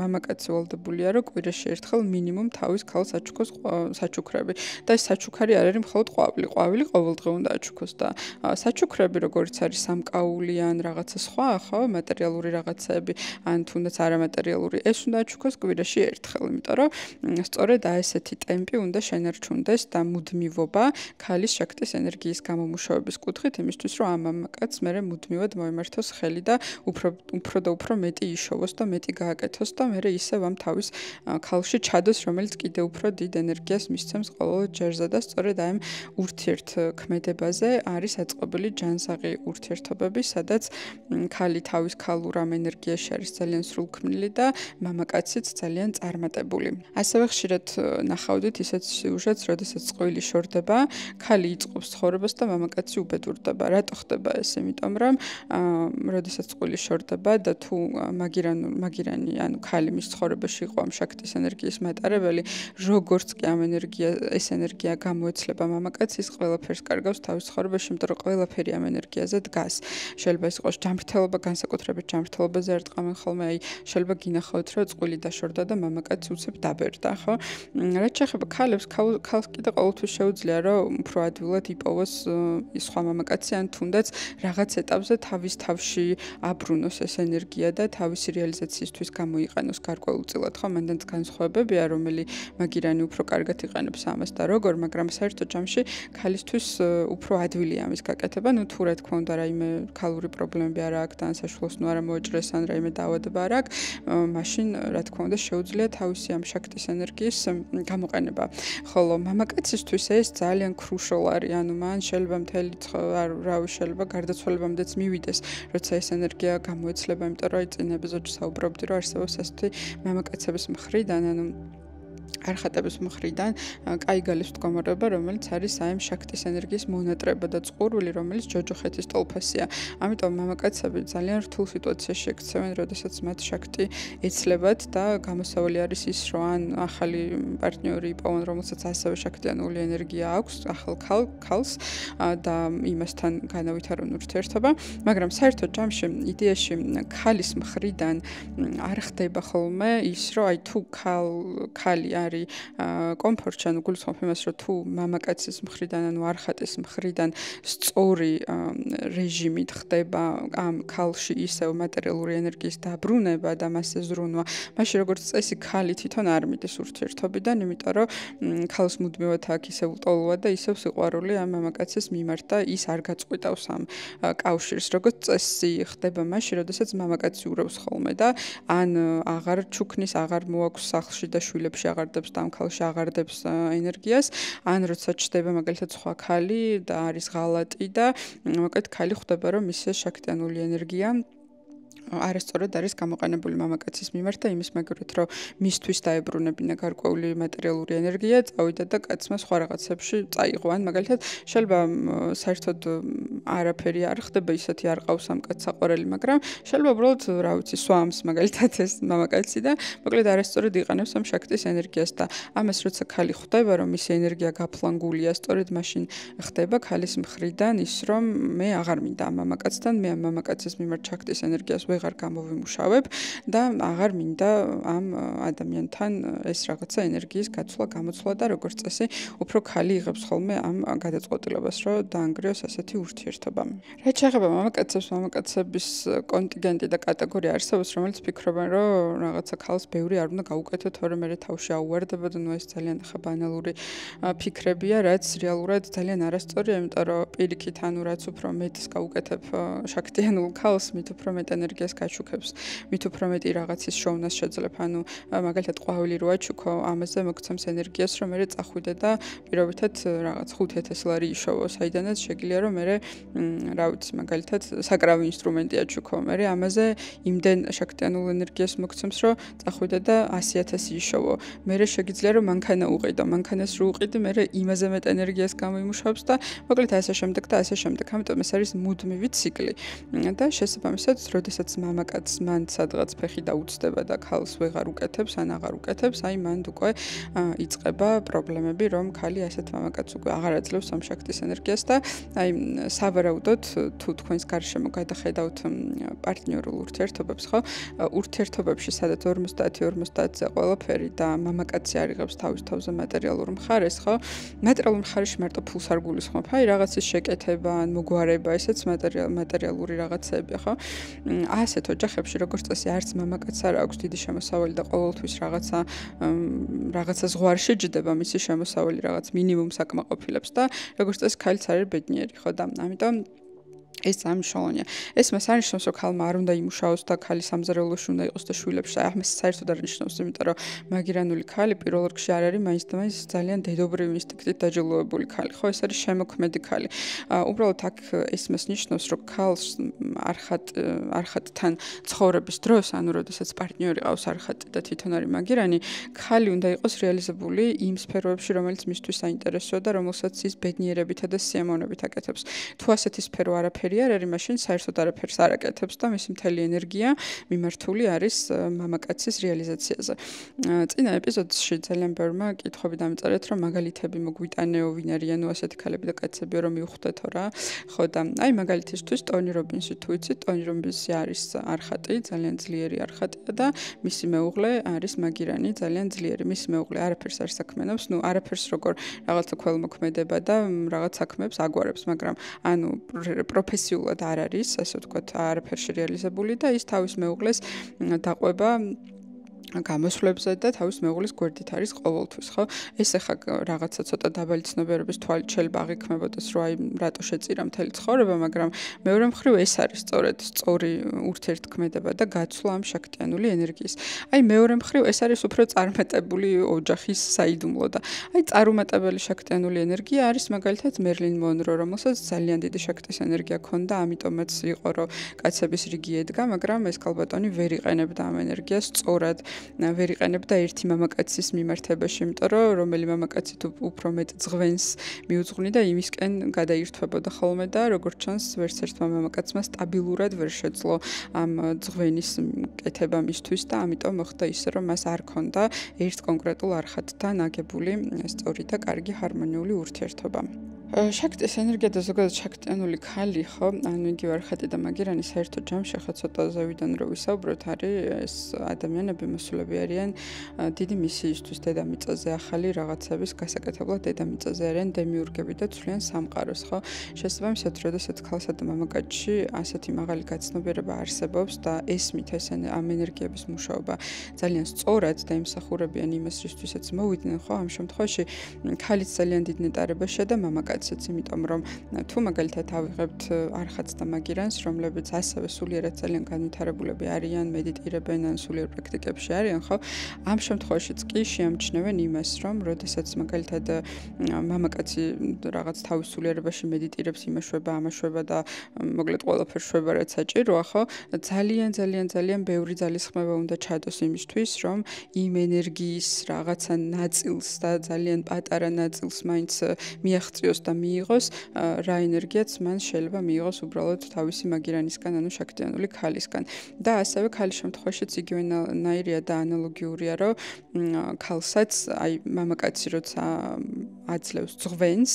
მამაკაცი ვალდებულია, რომ კვირაში ერთხელ მინიმუმ თავის ქალს აჩუქოს საჩუქრები და ეს საჩუქარი არ არის მხოლოდ ყვავილი. ყვავილი ყოველდღე უნდა აჩუქოს და საჩუქრები როგორც არის სამკაული ან რაღაცა სხვა, ხო, მატერიალური რაღაცები, ან თუნდაც არამატერიალური ეს უნდა აჩუქოს კვირაში ერთხელ, იმიტომ რომ სწორედ ესეთი ტემპი უნდა შენარჩუნდეს და მუდმივობა ქალის შაქტის ენერგიის გამომუშავების კუთხით, იმისთვის რომ ამ მამაკაცს მერე მუდმივად მოემართოს ხელი და უფრო და უფრო მეტი იშოვოს და მეტი გააკეთოს და მერე ისევ ამ თავის ქალში ჩადოს, რომელიც კიდევ უფრო დიდ ენერგიას მისცემს ყოველ ჯერზე და სწორედ ამ ურთიერთქმედებაზე არის აწყობილი ჯანსაღი ურთიერთობები, სადაც ქალი თავის ქალურ ამ ენერგიაში არის ძალიან სრულქმნილი და მამაკაციც ძალიან წარმატებული. ასევე ხშირად ნახავდით ისეთ სიუჟეტს, როდესაც წყვილი შორდება, ქალი იწყობს ცხოვრებას და მამაკაცი უბედურდება. რატო ხდება ეს? იმიტომ რომ როდესაც წყვილი შორდება და თუ მაგირანი, ანუ ქალი მის ცხოვრებაში იყო ამ შაქტის ენერგიის მატარებელი, როგორც კი ამ ეს ენერგია გამოეცლება მამაკაცის, ყველაფერს კარგავს თავის ცხოვრებაში, იმიტომ რომ ყველაფერი ამ ენერგიაზე დგას. შეიძლება ეს იყოს ჯანმრთელობა, განსაკუთრებით ჯანმრთელობაზე არ ტყავენ ხოლმე, შეიძლება გინახავთ, რომ წყვილი დაშორდა და მამაკაცი უცებ დაბერდა, ხო? რაც შეეხება ქალებს, ქალს კიდე ყოველთვის შეუძლია, რომ უფრო ადვილად იპოვოს სხვა მამაკაცი, ან თუნდაც რაღაც ეტაპზე თავის თავში აბრუნოს ეს ენერგია და თავისი რეალიზაციისთვის გამოიყენოს გარკვეულწილად, ხო? მანდაც განსხვავებებია, რომელი მაგირანი უფრო კარგად იყენებს ამას და როგორ, მაგრამ საერთოდ ჯამში ქალისთვის უფრო ადვილია ამის გაკეთება, თუ რა თქმა უნდა, რაიმე ქალური პრობლემები არ აქვს და ან საშუალოს არ მოეჭრეს, ან რაიმე დაავადება არ აქვს, მაშინ რა თქმა უნდა შეუძლია თავისი ამ შაქტის ენერგიის გამოყენება. ხოლო მამაკაცისთვის ეს ძალიან ქრუშოლ არის, ანუ მან შეიძლება მთელი შეიძლება გარდაცვალებამდეც მივიდეს, როცა ეს ენერგია გამოეცლება, იმიტომ რომ წინ ეპიზოდში საუბრობდი, რომ არსებობს ესეთი მამაკაცების მხრიდან, ანუ არხატების მხრიდან კაიგალის მდგომარეობა, რომელიც არის ამ შაქტის ენერგიის მონატრება და წყურვილი, რომელიც ჯოჯოხეთის ტოლფასია. ამიტომ მამაკაცები ძალიან რთულ სიტუაციაში ექცევენ, როდესაც მათ შაქტი ეცლებათ და გამოსავალი არის ის, რომ ან ახალი პარტნიორი იპოვონ, რომელსაც ასევე შაქტიანული ენერგია აქვს, ახალ ქალს და იმასთან განავითარონ ურთიერთობა, მაგრამ საერთოდ ჯამში იდეაში ქალის მხრიდან არ ხდება ხოლმე ის, რომ თუ ქალი არის კომფორტში, ანუ გულისხმობ იმას, რომ თუ მამაკაცის მხრიდან, ანუ არხატის მხრიდან სწორი რეჟიმით ხდება ამ ქალში ისევ მატერიალური ენერგიის დაბრუნება და მასზე ზრუნვა, მაშინ როგორც წესი ქალი თვითონ არ მიდის ურთიერთობიდან, იმიტომ რომ ქალს მუდმივად აქვს ისევ ტოლვა და ისევ სიყვარული ამ მამაკაცის მიმართ და ის არ გაწყვიტავს ამ კავშირს. როგორც წესი ხდება მაშინ, როდესაც მამაკაცი ურევს ხოლმე და ან აღარ ჩუქნის, აღარ მოაქვს სახლში და შვილებში აღარ დებს და ამ ქალში აღარდებს ენერგიას, ან როცა ჩდება მაგალითად სხვა ქალი და არის ღალატი და მოკლედ ქალი ხვდება, რომ მის შაქტიანული ენერგია არასწორად არის გამოყენებული მამაკაცის მიმართ და იმის მაგალითად, რომ მისთვის დაებრუნებინა გარკვეული მატერიალური ენერგია, წავიდა და კაცმა სხვა რაღაცებში წაიღო. ან მაგალითად, შეიძლება საერთოდ არაფერი არ ხდება, ისეთი არ ყავს ამ კაცს საყვარელი, მაგრამ შეიძლება უბრალოდ, რა ვიცი, სვამს მაგალითად ეს მამაკაცი და მოკლედ არასწორად იყენებს ამ შაქტის ენერგიას და ამას როცა ქალი ხვდება, რომ მისი ენერგია გაფლანგულია, სწორედ მაშინ ხდება ქალის მხრიდან ის, რომ მე აღარ მინდა ამ მამაკაცთან, მე ამ მამაკაცის მიმართ შაქტის ენერგიას ვეღარ გამოვიმუშავებ და აღარ მინდა ამ ადამიანთან ეს რაღაცა ენერგიის გაცვლა, გამოცვლა და როგორც წესი, უფრო ქალი იღებს ხოლმე ამ გადაწყვეტილებას, რომ დაანგრიოს ასეთი ურთიერთობა. რაც შეეხება მამაკაცებს, მამაკაცების კონტინგენტი და კატეგორია არსებობს, რომელიც ფიქრობენ, რომ რაღაცა ქალს ბევრი არ უნდა გაუკეთო, თორემ მე თავში აუვარდება და ეს ძალიან ბანალური ფიქრებია, რაც რეალურად ძალიან არასწორია, იმიტომ რომ პირიქით, ანუ რაც უფრო მეტს გაუკეთებ შაქტიანულ ქალს, მით უფრო მეტ ენერგიას გაჩუქებს, მით უფრო მეტი რაღაცის შოვნას შეძლებ, ანუ მაგალითად ყვავილი რო აჩუქო, ამაზე მოგცემს ენერგიას, რომ მე წახვიდე და პირობითად რაღაც 5000 ლარი იშოვო, საიდანაც შეგიძლია რომ მე რა ვიცი, მაგალითად, საკრავი ინსტრუმენტია ჩუქო, მე ამაზე იმდენ შაქტიანულ ენერგიას მოგცემს, რომ წახვიდე და 100,000 იშოვო. მე შეგიძლია რომ მანქანა უყიდო, მანქანას რო უყიდი, მე იმაზე მეტ ენერგიას გამოიმუშავებს და მოკლედ ასე შემდეგ და ასე შემდეგ. ამიტომ ეს არის მუდმივი ციკლი. და შესაბამისად, როდესაც მამაკაცს მან სადღაც ფეხი დაუწდება და ქალს ვეღარ უკეთებს, ან აღარ უკეთებს, აი მან უკვე იწყება პრობლემები, რომ ქალი ასეთ მამაკაცს უკვე აღარ აძლევს ამ შაქტის ენერგიას და აი სავარაუდოდ თუ თქვენს გარშემო გადახედავთ პარტნიორულ ურთიერთობებს, ხო? ურთიერთობებში სადაც 50-50-ზე ყველაფერი და მამაკაცი არიღებს თავის თავზე მატერიალურ მხარეს, ხო? მატერიალურ მხარეში მარტო ფულს არ გულისხმობ, აი რაღაცის შეკეთება, ან მოგვარება, ესეც მატერიალური რაღაცები, ხო? ასეთ ოჯახებში როგორც წესი არც მამაკაცს არ აქვს დიდი შემოსავალი და ყოველთვის რაღაცა ზღვარი შეჯდება მისი შემოსავალი რაღაც მინიმუმს აკმაყოფილებს და როგორც წესი ქალიც არის ბედნიერი, ხო და ამიტომ ეს ამშოლონია. ეს მას არნიშნავს, რომ ქალმა არ უნდა იმუშაოს და ქალი სამზარეულოში უნდა იყოს და შვილებში. აი ამას საერთოდ არ ნიშნავს, იმიტომ რომ მაგირანული ქალი პირველ რიგში არ არის მაინც და მაინც ძალიან დედობრივი ინსტინქტით დაჯილდოვებული ქალი. ხო, ეს არის შემოქმედი ქალი. უბრალოდ აქ ეს მას ნიშნავს, რომ ქალს არხატთან ცხოვრების დროს, ანუ როდესაც პარტნიორი ყავს არხატი და თვითონ არის მაგირანი, ქალი უნდა იყოს რეალიზებული იმ სფეროებში, რომელიც მისთვის საინტერესოა და რომელსაც ის ბედნიერებითა და სიამოვნებით აკეთებს. თუ ასეთი სფერო არაფერი არ არის, მაშინ საერთოდ არაფერს არ აკეთებს და მისი მთელი ენერგია მიმართული არის მამაკაცის რეალიზაციაზე. წინა ეპიზოდში ძალიან ბევრმა კითხვები დამწერეთ, რომ მაგალითები მოგვიტანეო, ვინ არიანო ასეთი ქალები და კაცებიო, რომ მივხვდეთო რა. ხო და აი მაგალითისთვის ტონი რობინსი თუ იცით, ტონი რობინსი არის არხატი, ძალიან ძლიერი არხატია და მისი მეუღლე არის მაგირანი, ძალიან ძლიერი. მისი მეუღლე არაფერს არ საქმენობს, ნუ არაფერს როგორ რაღაცა ქველმოქმედება და რაღაც საქმეებს აგვარებს, მაგრამ ანუ პროფესიულად არ არის, ასე ვთქვათ, არაფერში რეალიზებული და ის თავის მეუღლეს დაყვება გამოსვლებზე და თავის მეუღლის გვერდით არის ყოველთვის, ხო? ეს ახლა რაღაცა ცოტა დაბალი ცნობიერების თვალით შეიძლება აღიქმებოდეს, რომ აი რატო შეწირა მთელი ცხოვრება, მაგრამ მეორე მხრივ ეს არის სწორედ სწორი ურთიერთქმედება და გაცვლა ამ შაქტიანული ენერგიის. აი მეორე მხრივ ეს არის უფრო წარმატებული ოჯახის საიდუმლო და აი წარუმატებელი შაქტიანული ენერგია არის მაგალითად მერლინ მონრო, რომელსაც ძალიან დიდი შაქტის ენერგია ჰქონდა, ამიტომაც იყო, რომ კაცების რიგი ედგა, მაგრამ ეს ქალბატონი ვერ იყენებდა ამ ენერგიას სწორად. ვერ იყენებდა ერთი მამაკაცის მიმართებაში, იმიტომ რომ რომელი მამაკაცი თუ უფრო მეტ ძღვენს მიუძღვნი და იმისკენ გადაირთვებოდა ხოლმე და როგორც ჩანს, ვერც ერთმა მამაკაცმა სტაბილურად ვერ შეძლო ამ ძღვენის კეთება მისთვის და ამიტომ მოხდა ისე, რომ მას არ ჰქონდა ერთ კონკრეტულ არხატთან აგებული სწორი და კარგი ჰარმონიული ურთიერთობა. შაქტის ენერგია და ზოგადად შაქტიანული ქალი, ხო, ანუ იგივე არხატი და მაგირანი საერთო ჯამში ხა ცოტა ზევიდან რო ვისაუბროთ, არის ეს ადამიანები მოსულები არიან დიდი მისიისთვის დედამიწაზე ახალი რაღაცების გასაკეთებლად დედამიწაზე არიან დემიურგები და ცვლიან სამყაროს, ხო? შესაბამისად, როდესაც ქალსა და მამაკაცში ასეთი მაღალი გაცნობიერება არსებობს და ესმით ეს ამ ენერგიების მუშაობა ძალიან სწორად და იმსახურებიან იმას, რისთვისაც მოვიდნენ, ხო, ამ შემთხვევაში ქალიც ძალიან დიდ ნეტარებაშია და მამაკაციც, იმიტომ რომ თუ მაგალითად ავიღებთ არხატს და მაგირანს, რომლებიც ასევე სულიერად ძალიან განვითარებულები არიან, მედიტირებენ ან სულიერ პრაქტიკებში არიან, ხო? ამ შემთხვევაშიც კი შეამჩნევენ იმას, რომ როდესაც მაგალითად მამაკაცი რაღაც თავის სულიერებაში მედიტირებს, იმაშვება, ამაშვება და მოკლედ ყველაფერს შვება, რაც საჭიროა, ხო? ძალიან ბევრი ძალისხმევა უნდა ჩადოს იმისთვის, რომ იმ ენერგიის რაღაცა ნაწილს და ძალიან პატარა ნაწილს მაინც მიაღწიოს და მიიღოს, რა ენერგიაც მან შეიძლება მიიღოს უბრალოდ თავისი მაგირანისგან, ანუ შაქტიანული ქალისგან. და ასევე ქალის შემთხვევაშიც იგივენაირია და ანალოგიურია, რომ ქალსაც, აი მამაკაცი როცა აძლევს ძღვენს,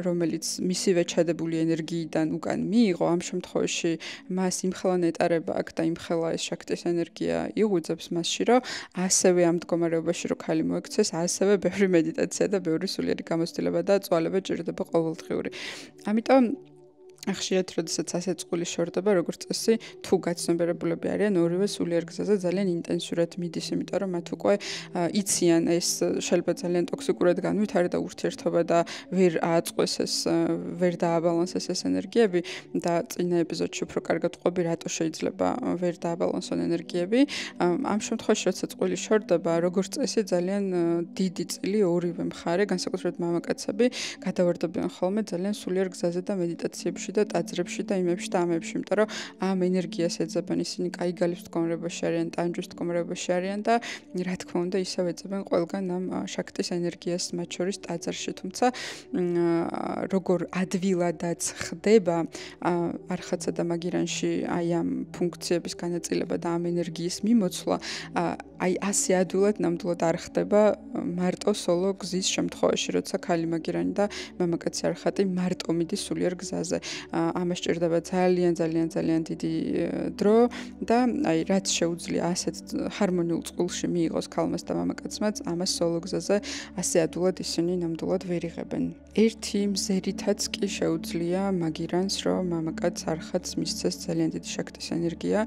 რომელიც მისივე ჩადებული ენერგიიდან უკან მიიღო, ამ შემთხვევაში მას იმხელა ნეტარება აქვს და იმხელა ეს შაქტის ენერგია იღუძებს მასში, რომ ასევე ამ მდგომარეობაში რომ ქალი მოექცეს, ასევე ბევრი მედიტაცია და ბევრი სულიერი გამოცდილება და წვალება ჭირდება ყოველდღიური. ამიტომ ხშირად, როდესაც ასე წყული შორდება, როგორც წესი, თუ გაცნობიერებულები არიან, ორივე სულიერ გზაზე ძალიან ინტენსიურად მიდის, იმიტომ რომ მათ უკვე იციან ეს შეიძლება ძალიან ტოქსიკურად განვითარდა და ურთიერთობა და ვერ ააწყვეს ეს, ვერ დააბალანსეს ეს ენერგიები და წინა ეპიზოდში უფრო კარგად ყვები, რატო შეიძლება ვერ დააბალანსონ ენერგიები. ამ შემთხვევაში, როცა წყული შორდება, როგორც წესი, ძალიან დიდი წილი ორივე მხარე, განსაკუთრებით მამაკაცები, გადავარდებიან ხოლმე ძალიან სულიერ გზაზე და მედიტაციებში და ტაძრებში და იმებში და ამებში, იმიტომ რომ ამ ენერგიას ეძებენ ისინი კაი გალის მდგომარეობაში არიან, ტანჯვის მდგომარეობაში არიან და რა თქმა უნდა ისევ ეძებენ ყველგან ამ შაქტის ენერგიას მათ შორის ტაძრში, თუმცა როგორ ადვილადაც ხდება არხაცა და მაგირანში აი ამ ფუნქციების განაწილება და ამ ენერგიის მიმოცვლა, აი ასე ადვილად ნამდვილად არ ხდება მარტო სოლო გზის შემთხვევაში, როცა ქალი მაგირანი და მამაკაცი არხატი მარტო მიდის სულიერ გზაზე. ამას სჭირდება ძალიან დიდი დრო და აი რაც შეუძლია ასეთ ჰარმონიულ წყულში მიიღოს ქალმას და მამაკაცმაც, ამას სოლო გზაზე ასე ადვილად ისინი ნამდვილად ვერ იღებენ. ერთი მზერითაც კი შეუძლია მაგირანს, რომ მამაკაც არხატს მისცეს ძალიან დიდი შაქტის ენერგია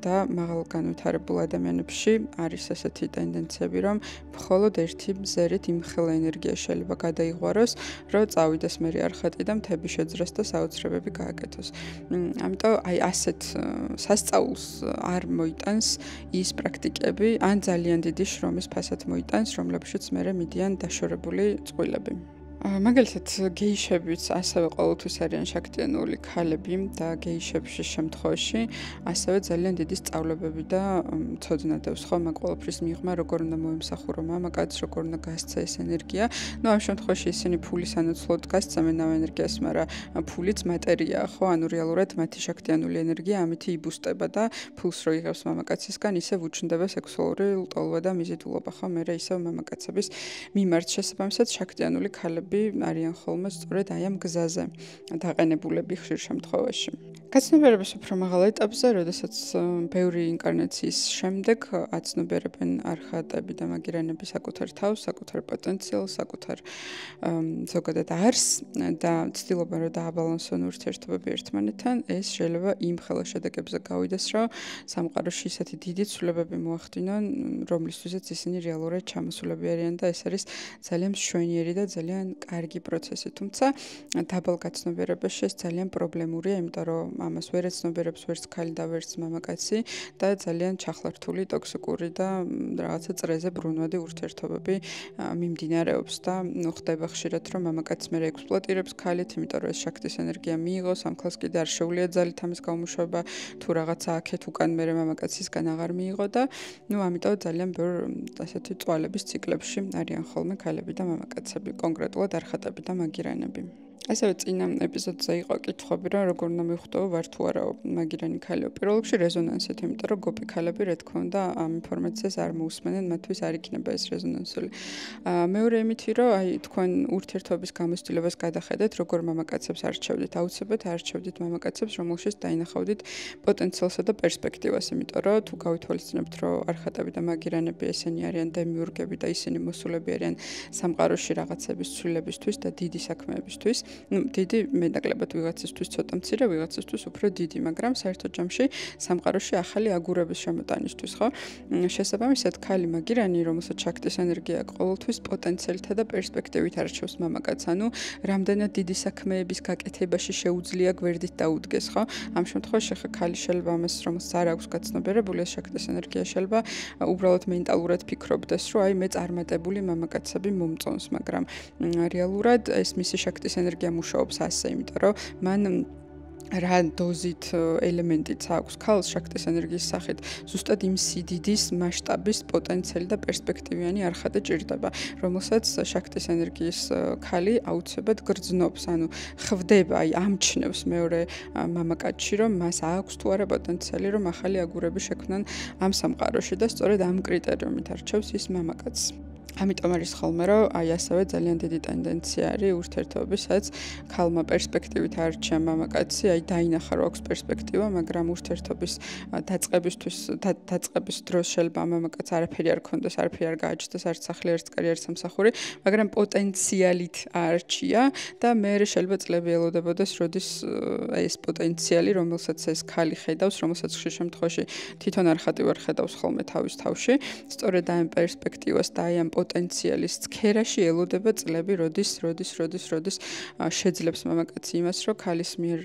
და მაღალ განვითარებულ ადამიანებში არის ესეთი ტენდენციები, რომ მხოლოდ ერთი მზერით იმხელა ენერგია შეიძლება გადაიღვაროს, რომ წავიდეს მერე არხატი და მთები შეძრას და საოცრებები გააკეთოს. ამიტომ აი ასეთ სასწაულს არ მოიტანს ის პრაქტიკები, ან ძალიან დიდი შრომის ფასად მოიტანს, რომლებშიც მერე მიდიან დაშორებული წყვილები. მაგალითად, გეიშებიც ასევე ყოველთვის არიან შაქტიანული ქალები და გეიშების შემთხვევაში ასევე ძალიან დიდი სწავლებები და ცოდნა დევს ხო მაგ ყოველფრის მიღმა, როგორ უნდა მოემსახურო მამაკაცს, როგორ უნდა გასცე ეს ენერგია. ნუ ამ შემთხვევაში ისინი ფულის ანაცვლოდ გასცემენ ამ ენერგიას, მაგრამ ფულიც მატერიაა, ხო? ანუ რეალურად მათი შაქტიანული ენერგია ამით იბუსტება და ფულს რო იღებს მამაკაცისგან, ისევ უჩნდება სექსუალური ლტოლვა და მიზიდულობა, ხო? მერე ისევ მამაკაცების მიმართ შესაბამისად შაქტიანული ქალები არიან ხოლმე სწორედ აი ამ გზაზე დაყენებულები ხშირ შემთხვევაში. გაცნობიერების უფრო მაღალ ეტაპზე, როდესაც ბევრი ინკარნაციის შემდეგ აცნობიერებენ არხატები და მაგირანები საკუთარ თავს, საკუთარ პოტენციალს, საკუთარ ზოგადად არსს და ცდილობენ რომ დააბალანსონ ურთიერთობები ერთმანეთთან, ეს შეიძლება იმ ხელა შედეგებზე გავიდეს, რომ სამყაროში ისეთი დიდი ცვლილებები მოახდინონ, რომლისთვისაც ისინი რეალურად ჩამოსულები არიან და ეს არის ძალიან მშვენიერი და ძალიან კარგი პროცესი, თუმცა დაბალ გაცნობიერებაში ეს ძალიან პრობლემურია, იმიტომ რომ ამას ვერ ეცნობიერებს ვერც ქალი და ვერც მამაკაცი და ძალიან ჩახლართული, ტოქსიკური და რაღაცა წრეზე ბრუნვადი ურთიერთობები მიმდინარეობს და ხდება ხშირად, რომ მამაკაცი მერე ექსპლუატირებს ქალით, იმიტომ რომ ეს შაქტის ენერგია მიიღოს, ამ ქალს კიდე არ შეუძლია ძალით ამის გამომუშავება, თუ რაღაცა აქეთ უკან მერე მამაკაცისგან აღარ მიიღო და ნუ ამიტომ ძალიან ბევრ ასეთი წვალების ციკლებში არიან ხოლმე ქალები და მამაკაცები, კონკრეტულად არხატები და მაგირანები. ასევე წინა ეპიზოდზე იყო კითხვები, რომ როგორ უნდა მივხვდო ვარ თუ არა მაგირანი ქალიო. პირველ რიგში რეზონანსით, იმიტომ რომ გოპი ქალები რა თქმა უნდა ამ ინფორმაციას არ მოусმენენ, მათთვის არ იქნება ეს რეზონანსული. მეორე იმითი, რომ აი თქვენ ურთიერთობის გამოცდილებას გადახედეთ, როგორ მამაკაცებს არჩევდით, აუცილებლად არჩევდით მამაკაცებს, რომელშიც დაინახავდით პოტენციალსა და პერსპექტივას, იმიტომ რომ თუ გავითვალისწინებთ, რომ არხატები და მაგირანები ესენი არიან დემიურგები და ისინი მოსულები არიან სამყაროში რაღაცების ცვლილებისთვის და დიდი საქმეებისთვის. დიდი მეტნაკლებად ვიღაცისთვის ცოტა მცირე, ვიღაცისთვის უფრო დიდი, მაგრამ საერთო ჯამში სამყაროში ახალი აგურების შემოტანისთვის, ხო? შესაბამისად, ქალი მაგირანი, რომელსაც შაქტის ენერგია აქვს, ყოველთვის პოტენციალითა და პერსპექტივით არჩევს მამაკაცს, ანუ რამდენად დიდი საქმეების გაკეთებაში შეუძლია გვერდით დაუდგეს, ხო? ამ შემთხვევაში ხა ქალი შეიძლება ამას, რომელსაც არ აქვს გაცნობიერებული ეს შაქტის ენერგია, შეიძლება უბრალოდ მენტალურად ფიქრობდეს, რომ აი მე წარმატებული მამაკაცები მომწონს, მაგრამ რეალურად ეს მისი შაქტის ენერგია მუშაობს ასე, იმიტომ რომ მან რა დოზით ელემენტიც აქვს ქალს შაქტის ენერგიის სახით, ზუსტად იმ სიდიდის მასშტაბის პოტენციალი და პერსპექტივიანი არხატი ჭირდება, რომელსაც შაქტის ენერგიის ქალი აუცილებლად გრძნობს, ანუ ხვდება, აი ამჩნევს მეორე მამაკაცში, რომ მას აქვს თუ არა პოტენციალი, რომ ახალი აგურები შექმნან ამ სამყაროში და სწორედ ამ კრიტერიუმით არჩევს ის მამაკაცს. ამიტომ არის ხოლმე, რომ აი ასევე ძალიან დიდი ტენდენცია არის ურთიერთობების, სადაც ქალმა პერსპექტივით არჩია მამაკაცი, აი დაინახა რომ აქვს პერსპექტივა, მაგრამ ურთიერთობის დაწყების დროს შეიძლება მამაკაც არაფერი არ ქონდეს, არაფერი არ გააჩნდეს, არც სახლი, არც კარი, არც სამსახური, მაგრამ პოტენციალით არჩია და მე შეიძლება წლები ელოდებოდეს, როდის აი ეს პოტენციალი, რომელსაც ეს ქალი ხედავს, რომელსაც ხშირ შემთხვევაში თვითონ არ ხატივარ ხედავს ხოლმე თავის თავში, სწორედ ამ პერსპექტივას და აი ამ პოტენციალის ცქერაში ელოდება წლები, როდის შეძლებს მამაკაცი იმას, რომ ქალის მიერ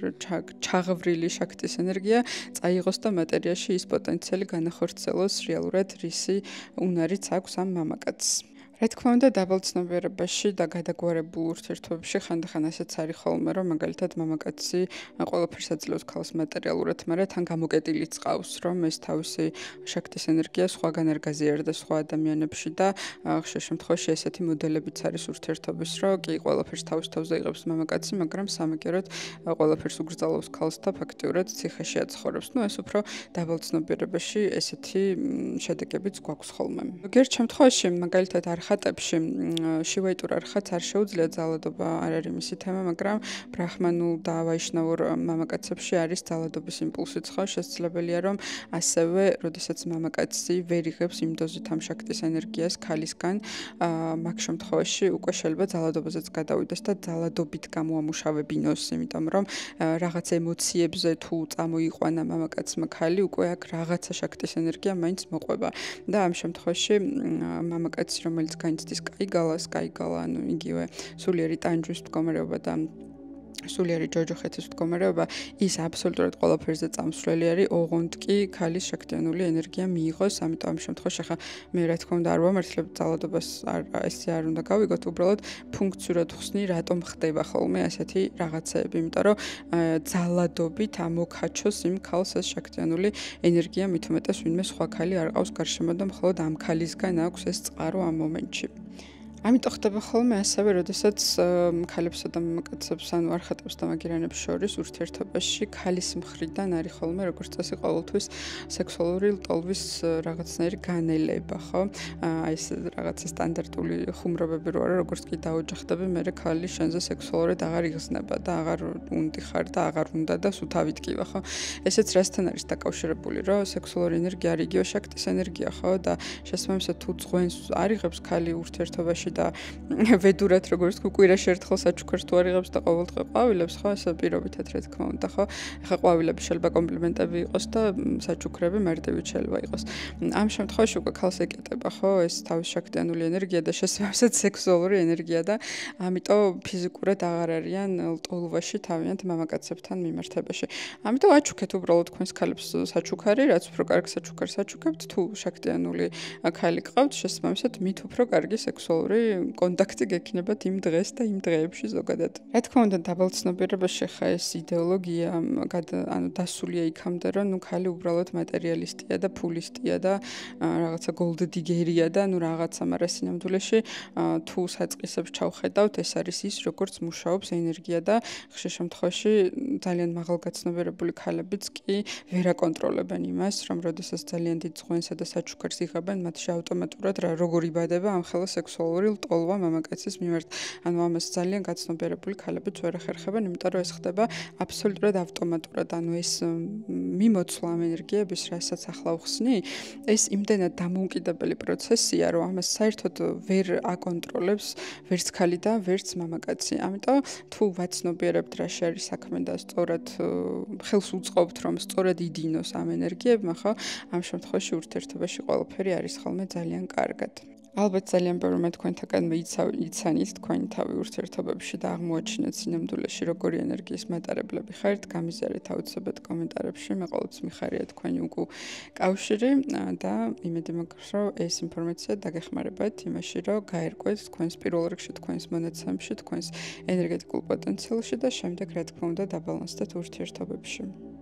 ჩაღვრილი შაქტის ენერგია წაიღოს და მატერიაში ის პოტენციალი განახორციელოს რეალურად, რისი უნარიც აქვს ამ მამაკაცს. რა თქმა უნდა, დაბალცნობიერებაში და გადაგვარებულ ურთიერთობებში ხანდახან ასეც არის ხოლმე, რომ მაგალითად მამაკაცი ყველაფერს აძლევს ქალს მატერიალურად, მაგრამ თან გამოკეტილიც ყავს, რომ ეს თავისი შაქტის ენერგია სხვაგან არ გაზიარდა სხვა ადამიანებში და ხშირ შემთხვევაში ესეთი მოდელებიც არის ურთიერთობის, რომ კი ყველაფერს თავის თავზე იღებს მამაკაცი, მაგრამ სამაგეროდ ყველაფერს უგრძალავს ქალს და ფაქტიურად ციხეში აცხოვრებს. ეს უფრო დაბალცნობიერებაში ესეთი შედეგებიც გვაქვს ხოლმე. ზოგიერთ შემთხვევაში მაგალითად არხატებში შივაიტურ არხატს არ შეუძლია ძალადობა, არ არის მისი თემა, მაგრამ ბრაჰმანულ და ვაიშნაურ მამაკაცებში არის ძალადობის იმპულსიც ხო, შესაძლებელია რომ ასევე, როდესაც მამაკაცი ვერ იღებს იმ დოზით ამ შაქტის ენერგიას ქალისგან, მაგ შემთხვევაში უკვე შეიძლება ძალადობაზეც გადავიდეს და ძალადობით გამოამუშავებინოს, იმიტომ რომ რაღაც ემოციებზე თუ წამოიყვანა მამაკაცმა ქალი, უკვე აქ რაღაცა შაქტის ენერგია მაინც მოყვება და ამ შემთხვევაში მამაკაცი რომელიც განიცდის კაიგალა, ანუ იგივე სულიერი ტანჯვის მდგომარეობა და სულიერი ჯოჯოხეთის მდგომარეობა, ის აბსოლუტურად ყველაფერზე წამსვლელი არის, ოღონდ კი ქალის შაქტიანული ენერგია მიიღოს, ამიტომ ამ შემთხვევაში ხა მე რა თქმა უნდა არ ვამართლებ ძალადობას, ესე არ უნდა გავიგოთ, უბრალოდ ფუნქციურად ხსნი, რატომ ხდება ხოლმე ასეთი რაღაცეები, იმიტომ რომ ძალადობით ამოქაჩოს იმ ქალს ეს შაქტიანული ენერგია, მით უმეტეს ვინმე სხვა ქალი არ ყავს გარშემო და მხოლოდ ამ ქალისგან აქვს ეს წყარო ამ მომენტში. ამიტომ ხდება ხოლმე ასევე, როდესაც ქალებსა და მამაკაცებს, ანუ არხატებს და მაგირანებს შორის ურთიერთობაში ქალის მხრიდან არის ხოლმე, როგორც წესი, ყოველთვის სექსუალური ლტოლვის რაღაცნაირი განელება, ხო? აი ეს რაღაცა სტანდარტული ხუმრობები რო არა, როგორც კი დაოჯახდები, მერე ქალი შენზე სექსუალურად აღარ იგრძნება და აღარ უნდი ხარ და აღარ უნდა და სულ თავითკივა, ხო? ესეც რასთან არის დაკავშირებული, რომ სექსუალური ენერგია არის იგივე შაქტის ენერგია, ხო? და შესაბამისად თუ წვენს არ იღებს ქალი ურთიერთობაში და ვედურად როგორც კვირაში ერთხელ საჩუქრს თუ არ იღებს და ყოველდღე ყვავილებს, ხო, ესე პირობითად რა თქმა უნდა, ხო? ეხლა ყვავილები შეიძლება კომპლიმენტები იყოს და საჩუქრები მარტივით შეიძლება იყოს. ამ შემთხვევაში უკვე ქალს ეკეტება, ხო, ეს თავის შაქტიანული ენერგია და შესაბამისად სექსუალური ენერგია და ამიტომ ფიზიკურად აღარ არიან ლტოლობაში თავიანთ მამაკაცებთან მიმართებაში. ამიტომ აჩუქეთ უბრალოდ თქვენს ქალებს საჩუქარი, რაც უფრო კარგ საჩუქარს აჩუქებთ, თუ შაქტიანული ქალი ყავთ, შესაბამისად მით უფრო კარგი სექსუალური კონტაქტი გექნებათ იმ დღეს და იმ დღეებში ზოგადად. რა თქმა უნდა, დაბალცნობიერებაში ხა ეს იდეოლოგია ანუ დასულია იქამდე, რომ ნუ ქალი უბრალოდ მატერიალისტია და ფულისტია და რაღაცა გოლდდიგერია და ნუ რაღაცა, მაგრამ სინამდვილეში თუ საწყისებს ჩავხედავთ, ეს არის ის, როგორც მუშაობს ენერგია და ხშირ შემთხვევაში ძალიან მაღალგაცნობიერებული ქალებიც კი ვერ აკონტროლებენ იმას, რომ როდესაც ძალიან დიდ ზღვენსა და საჩუქარს იღებენ, მათში ავტომატურად როგორ იბადება ამ ხელა სექსუალური ლტოლვა მამაკაცის მიმართ. ანუ ამას ძალიან გაცნობიერებული ქალებიც ვერ ახერხებენ, იმიტომ რომ ეს ხდება აბსოლუტურად ავტომატურად. ანუ ეს მიმოცვლა ამ ენერგიების, რასაც ახლა ვხსნი, ეს იმდენად დამოუკიდებელი პროცესია, რომ ამას საერთოდ ვერ აკონტროლებს ვერც ქალი და ვერც მამაკაცი. ამიტომ თუ ვაცნობიერებთ რა არის საქმე და სწორად ხელს უწყობთ, რომ სწორად იდინოს ამ ენერგიებმა, ხო, ამ შემთხვევაში ურთიერთობაში ყველაფერი არის ხოლმე ძალიან კარგად. ალბათ ძალიან ბევრმა თქვენთაგანმა იცანით თქვენი თავი ურთიერთობებში და აღმოაჩინეთ სინამდვილეში როგორი ენერგიის მატარებლები ხართ, გამიზიარეთ აუცილებლად კომენტარებში, მე ყოველთვის მიხარია თქვენი კავშირი და იმედი მაქვს, რომ ეს ინფორმაცია დაგეხმარებათ იმაში, რომ გაერკვეთ თქვენს პირველ რიგში თქვენს მონაცემებში, თქვენს ენერგეტიკულ პოტენციალში და შემდეგ რა თქმა უნდა დაბალანსდეთ ურთიერთობებში.